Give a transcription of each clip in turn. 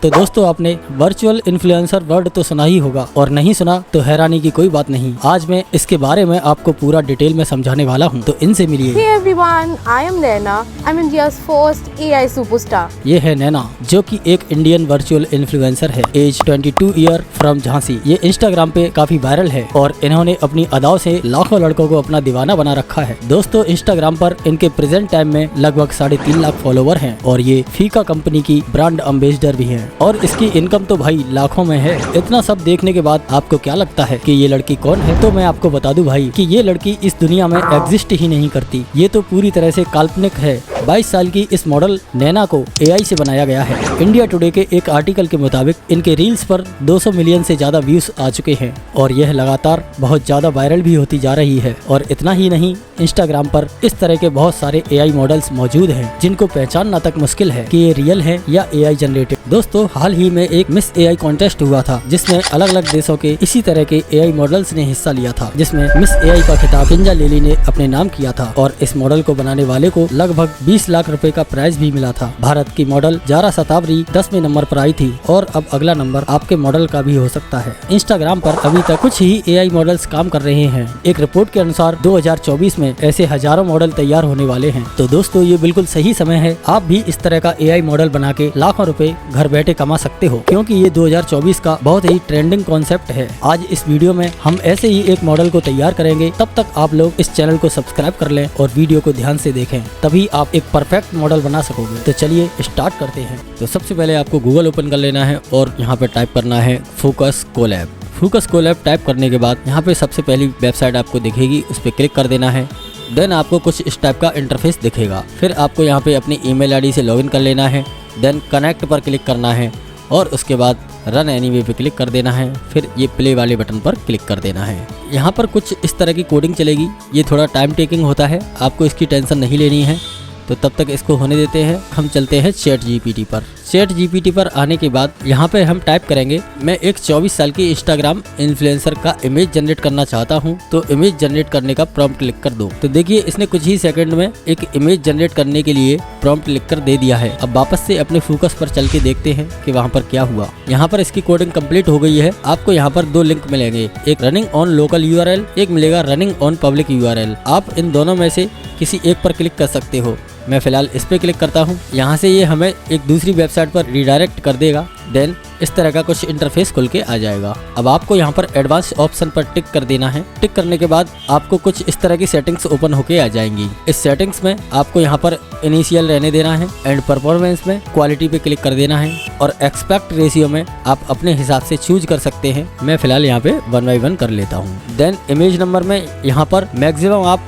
तो दोस्तों आपने वर्चुअल इन्फ्लुएंसर वर्ड तो सुना ही होगा और नहीं सुना तो हैरानी की कोई बात नहीं। आज मैं इसके बारे में आपको पूरा डिटेल में समझाने वाला हूँ, तो इनसे मिलिए। Hey everyone, I am Naina. I'm India's first AI superstar. ये है नैना जो कि एक इंडियन वर्चुअल इन्फ्लुएंसर है, एज 22 ईयर फ्रॉम झांसी। ये इंस्टाग्राम पे काफी वायरल है और इन्होंने अपनी अदाओं से लाखों लड़कों को अपना दीवाना बना रखा है। दोस्तों इंस्टाग्राम पर इनके प्रेजेंट टाइम में लगभग 3.5 लाख फॉलोवर हैं और ये फीका कंपनी की ब्रांड एम्बेसडर भी है और इसकी इनकम तो भाई लाखों में है। इतना सब देखने के बाद आपको क्या लगता है कि ये लड़की कौन है? तो मैं आपको बता दूं भाई कि ये लड़की इस दुनिया में एग्जिस्ट ही नहीं करती। ये तो पूरी तरह से काल्पनिक है। 22 साल की इस मॉडल नैना को एआई से बनाया गया है। इंडिया टुडे के एक आर्टिकल के मुताबिक इनके रील्स पर 200 मिलियन से ज्यादा व्यूज आ चुके हैं और यह लगातार बहुत ज्यादा वायरल भी होती जा रही है। और इतना ही नहीं, इंस्टाग्राम पर इस तरह के बहुत सारे एआई मॉडल्स मौजूद हैं जिनको पहचानना तक मुश्किल है कि ये रियल है या एआई जनरेटेड। दोस्तों हाल ही में एक मिस एआई कॉन्टेस्ट हुआ था जिसमें अलग अलग देशों के इसी तरह के एआई मॉडल्स ने हिस्सा लिया था, जिसमें मिस एआई का खिताब किंजा लेली ने अपने नाम किया था और इस मॉडल को बनाने वाले को लगभग 20 लाख रुपए का प्राइज भी मिला था। भारत की मॉडल जारा सतावरी 10वें नंबर पर आई थी और अब अगला नंबर आपके मॉडल का भी हो सकता है। इंस्टाग्राम पर अभी तक कुछ ही एआई मॉडल्स काम कर रहे हैं। एक रिपोर्ट के अनुसार 2024 में ऐसे हजारों मॉडल तैयार होने वाले हैं। तो दोस्तों ये बिल्कुल सही समय है, आप भी इस तरह का एआई मॉडल बना के लाखों रुपए घर बैठे कमा सकते हो, क्योंकि ये 2024 का बहुत ही ट्रेंडिंग कॉन्सेप्ट है। आज इस वीडियो में हम ऐसे ही एक मॉडल को तैयार करेंगे। तब तक आप लोग इस चैनल को सब्सक्राइब कर लें और वीडियो को ध्यान से देखें, तभी आप एक परफेक्ट मॉडल बना सकोगे। तो चलिए स्टार्ट करते हैं। तो सबसे पहले आपको गूगल ओपन कर लेना है और यहाँ पे टाइप करना है focus Colab. Focus Colab type करने के बाद यहाँ पे सबसे पहली वेबसाइट आपको दिखेगी, उस पर क्लिक कर देना है। देन आपको कुछ इस टाइप का इंटरफेस दिखेगा। फिर आपको यहाँ पे अपनी ईमेल आईडी से लॉगिन कर लेना है। देन कनेक्ट पर क्लिक करना है और उसके बाद रन एनीवे पे क्लिक कर देना है। फिर ये प्ले वाले बटन पर क्लिक कर देना है। यहाँ पर कुछ इस तरह की कोडिंग चलेगी। ये थोड़ा टाइम टेकिंग होता है, आपको इसकी टेंशन नहीं लेनी है। तो तब तक इसको होने देते हैं। हम चलते हैं चैट जीपीटी पर। चैट जीपीटी पर आने के बाद यहाँ पे हम टाइप करेंगे, मैं एक 24 साल की इंस्टाग्राम इन्फ्लुएंसर का इमेज जनरेट करना चाहता हूँ, तो इमेज जनरेट करने का प्रॉम्प्ट क्लिक कर दो। तो देखिए इसने कुछ ही सेकंड में एक इमेज जनरेट करने के लिए प्रॉम्प्ट लिख कर दे दिया है। अब वापस से अपने फोकस पर चल के देखते हैं कि वहाँ पर क्या हुआ। यहाँ पर इसकी कोडिंग कंप्लीट हो गई है। आपको यहाँ पर 2 लिंक मिलेंगे, एक रनिंग ऑन लोकल यूआरएल, एक मिलेगा रनिंग ऑन पब्लिक यूआरएल। आप इन दोनों में से किसी एक पर क्लिक कर सकते हो। मैं फिलहाल इस पे क्लिक करता हूँ। यहाँ से ये हमें एक दूसरी वेबसाइट पर रिडायरेक्ट कर देगा। देन इस तरह का कुछ इंटरफेस खुल के आ जाएगा। अब आपको यहाँ पर एडवांस ऑप्शन पर टिक कर देना है। टिक करने के बाद आपको कुछ इस तरह की सेटिंग्स ओपन होके आ जाएंगी। इस सेटिंग्स में आपको यहाँ पर इनिशियल रहने देना है एंड परफॉर्मेंस में क्वालिटी पे क्लिक कर देना है और एक्सपेक्ट रेशियो में आप अपने हिसाब से चूज कर सकते हैं। मैं फिलहाल यहाँ पे 1 by 1 कर लेता हूँ। देन इमेज नंबर में यहाँ पर मैक्सिमम आप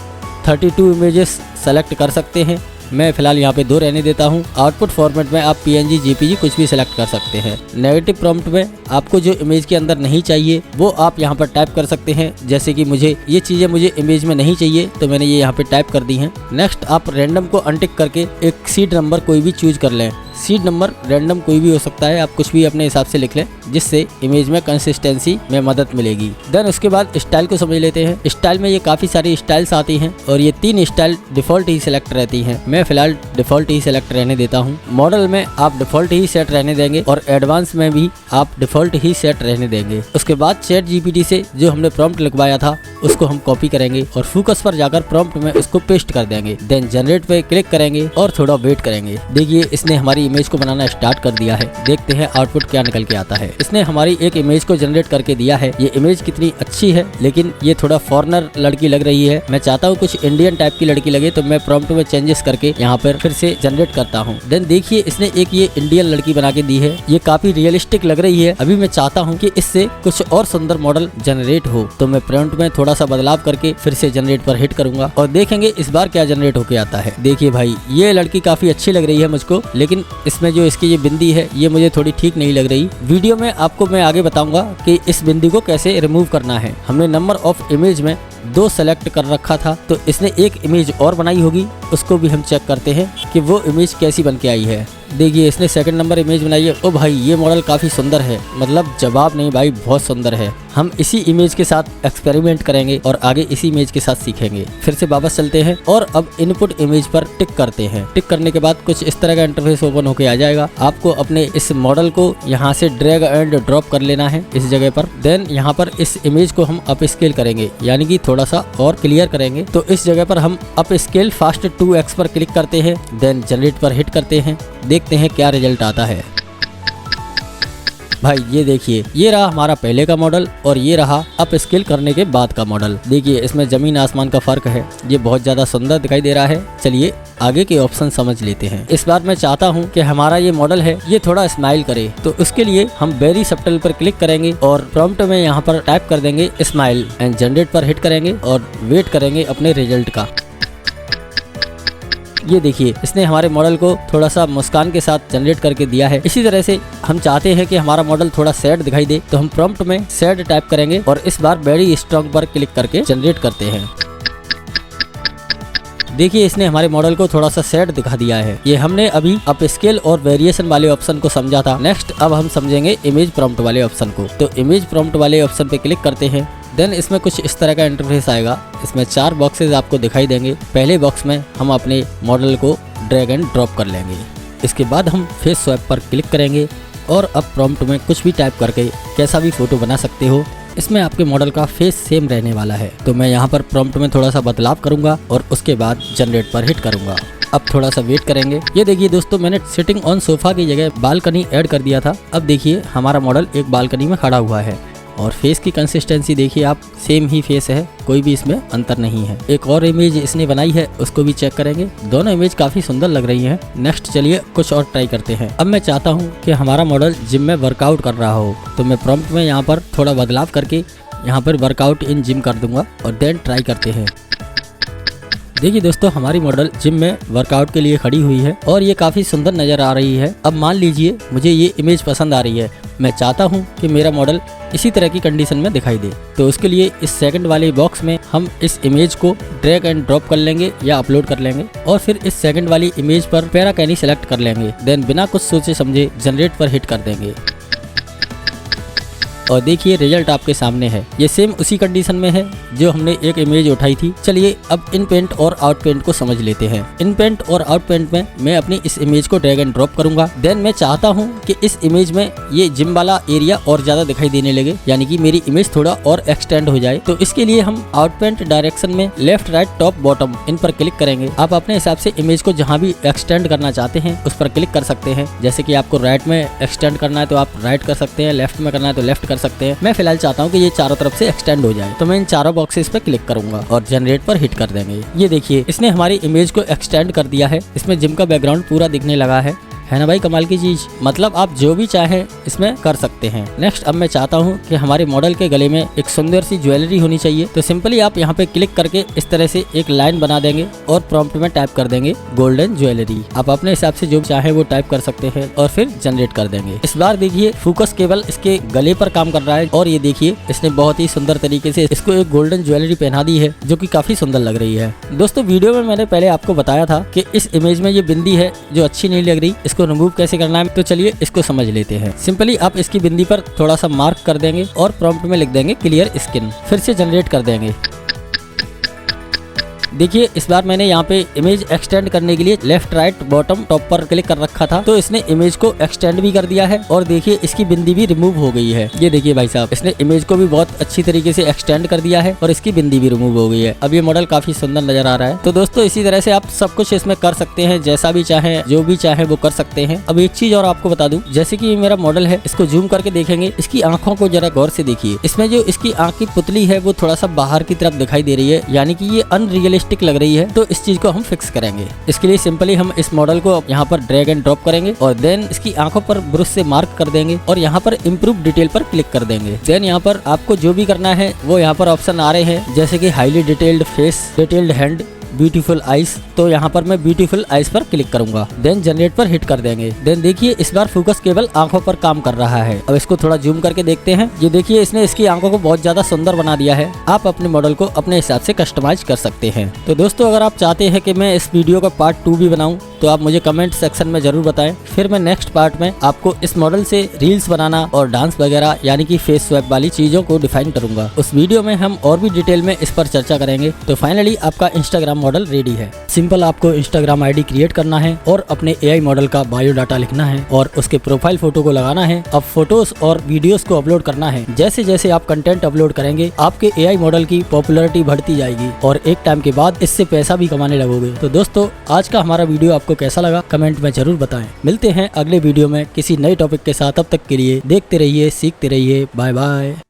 32 इमेजेस सेलेक्ट कर सकते हैं। मैं फिलहाल यहाँ पे 2 रहने देता हूँ। आउटपुट फॉर्मेट में आप PNG JPG कुछ भी सिलेक्ट कर सकते हैं। नेगेटिव प्रॉम्प्ट में आपको जो इमेज के अंदर नहीं चाहिए वो आप यहाँ पर टाइप कर सकते हैं। जैसे कि मुझे ये चीज़ें मुझे इमेज में नहीं चाहिए तो मैंने ये यहाँ पे टाइप कर दी हैं। नेक्स्ट आप रैंडम को अनटिक करके एक सीड नंबर कोई भी चूज कर लें। सीड नंबर रैंडम कोई भी हो सकता है, आप कुछ भी अपने हिसाब से लिख लें जिससे इमेज में कंसिस्टेंसी में मदद मिलेगी। देन उसके बाद स्टाइल को समझ लेते हैं। स्टाइल में ये काफी सारी स्टाइल्स आती हैं और ये 3 स्टाइल डिफॉल्ट ही सिलेक्ट रहती हैं। मैं फिलहाल डिफॉल्ट ही सिलेक्ट रहने देता हूँ। मॉडल में आप डिफॉल्ट ही सेट रहने देंगे और एडवांस में भी आप डिफॉल्ट ही सेट रहने देंगे। उसके बाद चैट जीपीटी से जो हमने प्रॉम्प्ट लिखवाया था उसको हम कॉपी करेंगे और फोकस पर जाकर प्रॉम्प्ट में उसको पेस्ट कर देंगे। देन जनरेट पे क्लिक करेंगे और थोड़ा वेट करेंगे। देखिए इसने हमारी इमेज को बनाना स्टार्ट कर दिया है। देखते हैं आउटपुट क्या निकल के आता है। इसने हमारी एक इमेज को जनरेट करके दिया है। ये इमेज कितनी अच्छी है, लेकिन ये थोड़ा फॉरेनर लड़की लग रही है। मैं चाहता हूँ कुछ इंडियन टाइप की लड़की लगे, तो मैं प्रॉम्प्ट में चेंजेस करके यहाँ पर फिर से जनरेट करता हूँ। देन देखिए इसने एक ये इंडियन लड़की बना के दी है। ये काफी रियलिस्टिक लग रही है। अभी मैं चाहता हूँ कि इससे कुछ और सुंदर मॉडल जनरेट हो, तो मैं प्रॉम्प्ट में थोड़ा सा बदलाव करके फिर से जनरेट पर हिट करूंगा और देखेंगे इस बार क्या जनरेट होके आता है। देखिए भाई ये लड़की काफी अच्छी लग रही है मुझको, लेकिन इसमें जो इसकी ये बिंदी है ये मुझे थोड़ी ठीक नहीं लग रही। वीडियो में आपको मैं आगे बताऊंगा कि इस बिंदी को कैसे रिमूव करना है। हमने नंबर ऑफ इमेज में 2 सेलेक्ट कर रखा था, तो इसने एक इमेज और बनाई होगी, उसको भी हम चेक करते हैं कि वो इमेज कैसी बन के आई है। देखिए इसने सेकंड नंबर इमेज बनाई है। ओ भाई ये मॉडल काफी सुंदर है, मतलब जवाब नहीं भाई, बहुत सुंदर है। हम इसी इमेज के साथ एक्सपेरिमेंट करेंगे और आगे इसी इमेज के साथ सीखेंगे। फिर से वापस चलते हैं और अब इनपुट इमेज पर टिक करते हैं। टिक करने के बाद कुछ इस तरह का इंटरफेस ओपन होके आ जाएगा। आपको अपने इस मॉडल को यहाँ से ड्रैग एंड ड्रॉप कर लेना है इस जगह पर। देन यहाँ पर इस इमेज को हम अप स्केल करेंगे, यानी कि थोड़ा सा और क्लियर करेंगे। तो इस जगह पर हम अप स्केल फास्ट 2x पर क्लिक करते हैं। देन जनरेट पर हिट करते हैं, देखते हैं क्या रिजल्ट आता है। भाई ये देखिए, ये रहा हमारा पहले का मॉडल और ये रहा अप स्केल करने के बाद का मॉडल। देखिए इसमें जमीन आसमान का फर्क है, ये बहुत ज्यादा सुंदर दिखाई दे रहा है। चलिए आगे के ऑप्शन समझ लेते हैं। इस बार मैं चाहता हूँ कि हमारा ये मॉडल है ये थोड़ा स्माइल करे, तो उसके लिए हम वेरी सब्टल पर क्लिक करेंगे और प्रॉम्प्ट में यहाँ पर टाइप कर देंगे स्माइल एंड जनरेट पर हिट करेंगे और वेट करेंगे अपने रिजल्ट का। ये देखिए इसने हमारे मॉडल को थोड़ा सा मुस्कान के साथ जनरेट करके दिया है। इसी तरह से हम चाहते हैं कि हमारा मॉडल थोड़ा सैड दिखाई दे, तो हम प्रॉम्प्ट में सैड टाइप करेंगे और इस बार वेरी स्ट्रॉन्ग पर क्लिक करके जनरेट करते हैं। देखिए इसने हमारे मॉडल को थोड़ा सा सैड दिखा दिया है। ये हमने अभी अप स्केल और वेरिएशन वाले ऑप्शन को समझा था। नेक्स्ट अब हम समझेंगे इमेज प्रॉम्प्ट वाले ऑप्शन को। तो इमेज प्रॉम्प्ट वाले ऑप्शन पे क्लिक करते हैं। देन इसमें कुछ इस तरह का इंटरफेस आएगा। इसमें 4 बॉक्सेस आपको दिखाई देंगे। पहले बॉक्स में हम अपने मॉडल को ड्रैग एंड ड्रॉप कर लेंगे। इसके बाद हम फेस स्वैप पर क्लिक करेंगे और अब प्रॉम्प्ट में कुछ भी टाइप करके कैसा भी फोटो बना सकते हो। इसमें आपके मॉडल का फेस सेम रहने वाला है। तो मैं यहाँ पर प्रॉम्प्ट में थोड़ा सा बदलाव करूंगा और उसके बाद जनरेट पर हिट करूंगा। अब थोड़ा सा वेट करेंगे। ये देखिए दोस्तों, मैंने सिटिंग ऑन सोफा की जगह बालकनी ऐड कर दिया था। अब देखिए हमारा मॉडल एक बालकनी में खड़ा हुआ है और फेस की कंसिस्टेंसी देखिए आप, सेम ही फेस है, कोई भी इसमें अंतर नहीं है। एक और इमेज इसने बनाई है, उसको भी चेक करेंगे। दोनों इमेज काफी सुंदर लग रही हैं। नेक्स्ट चलिए कुछ और ट्राई करते हैं। अब मैं चाहता हूँ कि हमारा मॉडल जिम में वर्कआउट कर रहा हो, तो मैं प्रॉम्प्ट में यहाँ पर थोड़ा बदलाव करके यहाँ पर वर्कआउट इन जिम कर दूंगा और देन ट्राई करते हैं। देखिए दोस्तों, हमारी मॉडल जिम में वर्कआउट के लिए खड़ी हुई है और ये काफी सुंदर नजर आ रही है। अब मान लीजिए मुझे ये इमेज पसंद आ रही है, मैं चाहता हूँ कि मेरा मॉडल इसी तरह की कंडीशन में दिखाई दे। तो उसके लिए इस सेकंड वाले बॉक्स में हम इस इमेज को ड्रैग एंड ड्रॉप कर लेंगे या अपलोड कर लेंगे और फिर इस सेकंड वाली इमेज पर पैरा कैनी सेलेक्ट कर लेंगे। देन बिना कुछ सोचे समझे जनरेट पर हिट कर देंगे और देखिए रिजल्ट आपके सामने है। ये सेम उसी कंडीशन में है जो हमने एक इमेज उठाई थी। चलिए अब इन पेंट और आउट पेंट को समझ लेते हैं। इन पेंट और आउट पेंट में मैं अपनी इस इमेज को ड्रैग एंड ड्रॉप करूंगा। देन मैं चाहता हूं कि इस इमेज में ये जिम वाला एरिया और ज्यादा दिखाई देने लगे, यानी कि मेरी इमेज थोड़ा और एक्सटेंड हो जाए। तो इसके लिए हम आउट पेंट डायरेक्शन में left right top bottom in पर क्लिक करेंगे। आप अपने हिसाब से इमेज को जहाँ भी एक्सटेंड करना चाहते हैं उस पर क्लिक कर सकते हैं। जैसे कि आपको राइट में एक्सटेंड करना है तो आप राइट कर सकते हैं, लेफ्ट में करना है तो लेफ्ट कर सकते हैं। मैं फिलहाल चाहता हूँ कि ये चारों तरफ से एक्सटेंड हो जाए, तो मैं इन चारों बॉक्सेस पे क्लिक करूंगा और जनरेट पर हिट कर देंगे। ये देखिए इसने हमारी इमेज को एक्सटेंड कर दिया है। इसमें जिम का बैकग्राउंड पूरा दिखने लगा है ना भाई, कमाल की चीज। मतलब आप जो भी चाहें इसमें कर सकते हैं। नेक्स्ट अब मैं चाहता हूँ कि हमारे मॉडल के गले में एक सुंदर सी ज्वेलरी होनी चाहिए। तो सिंपली आप यहाँ पे क्लिक करके इस तरह से एक लाइन बना देंगे और प्रॉम्प्ट में टाइप कर देंगे गोल्डन ज्वेलरी। आप अपने हिसाब से जो चाहे वो टाइप कर सकते हैं और फिर जनरेट कर देंगे। इस बार देखिए फोकस केवल इसके गले पर काम कर रहा है और ये देखिए इसने बहुत ही सुंदर तरीके से इसको एक गोल्डन ज्वेलरी पहना दी है जो कि काफी सुंदर लग रही है। दोस्तों वीडियो में मैंने पहले आपको बताया था कि इस इमेज में ये बिंदी है जो अच्छी नहीं लग रही, इसको रिमूव कैसे करना है। तो चलिए इसको समझ लेते हैं। सिंपली आप इसकी बिंदी पर थोड़ा सा मार्क कर देंगे और प्रॉम्प्ट में लिख देंगे क्लियर स्किन, फिर से जनरेट कर देंगे। देखिए इस बार मैंने यहाँ पे इमेज एक्सटेंड करने के लिए लेफ्ट राइट बॉटम टॉप पर क्लिक कर रखा था, तो इसने इमेज को एक्सटेंड भी कर दिया है और देखिए इसकी बिंदी भी रिमूव हो गई है। ये देखिए भाई साहब, इसने इमेज को भी बहुत अच्छी तरीके से एक्सटेंड कर दिया है और इसकी बिंदी भी रिमूव हो गई है। अब ये मॉडल काफी सुंदर नजर आ रहा है। तो दोस्तों इसी तरह से आप सब कुछ इसमें कर सकते हैं, जैसा भी चाहे जो भी चाहे वो कर सकते हैं। अब एक चीज और आपको बता दूं, जैसे कि ये मेरा मॉडल है, इसको जूम करके देखेंगे, इसकी आंखों को जरा गौर से देखिए। इसमें जो इसकी आंख की पुतली है वो थोड़ा सा बाहर की तरफ दिखाई दे रही है, यानी कि ये अनरियलिस्टिक लग रही है। तो इस चीज को हम फिक्स करेंगे। इसके लिए सिंपली हम इस मॉडल को यहाँ पर ड्रैग एंड ड्रॉप करेंगे और देन इसकी आंखों पर ब्रश से मार्क कर देंगे और यहाँ पर इम्प्रूव डिटेल पर क्लिक कर देंगे। देन यहाँ पर आपको जो भी करना है वो यहाँ पर ऑप्शन आ रहे हैं, जैसे कि highly detailed face, detailed hand, beautiful eyes, तो यहाँ पर मैं ब्यूटीफुल आइज पर क्लिक करूंगा। देन जनरेट पर हिट कर देंगे। देन देखिए इस बार फोकस केवल आंखों पर काम कर रहा है। अब इसको थोड़ा जूम करके देखते हैं। ये देखिए इसने इसकी आंखों को बहुत ज्यादा सुंदर बना दिया है। आप अपने मॉडल को अपने हिसाब से कस्टमाइज कर सकते हैं। तो दोस्तों अगर आप चाहते हैं कि मैं इस वीडियो का पार्ट 2 भी बनाऊं तो आप मुझे कमेंट सेक्शन में जरूर बताएं। फिर मैं नेक्स्ट पार्ट में आपको इस मॉडल से रील्स बनाना और डांस वगैरह यानी कि फेस स्वैप वाली चीजों को डिफाइन करूंगा। उस वीडियो में हम और भी डिटेल में इस पर चर्चा करेंगे। तो फाइनली आपका इंस्टाग्राम मॉडल रेडी है। सिंपल आपको इंस्टाग्राम आईडी क्रिएट करना है और अपने एआई मॉडल का बायोडाटा लिखना है और उसके प्रोफाइल फोटो को लगाना है। अब फोटोज और वीडियोस को अपलोड करना है। जैसे जैसे आप कंटेंट अपलोड करेंगे आपके एआई मॉडल की पॉपुलैरिटी बढ़ती जाएगी और एक टाइम के बाद इससे पैसा भी कमाने लगोगे। तो दोस्तों आज का हमारा वीडियो आपको कैसा लगा कमेंट में जरूर बताएं। मिलते हैं अगले वीडियो में किसी नए टॉपिक के साथ। तब तक के लिए देखते रहिए, सीखते रहिए। Bye bye.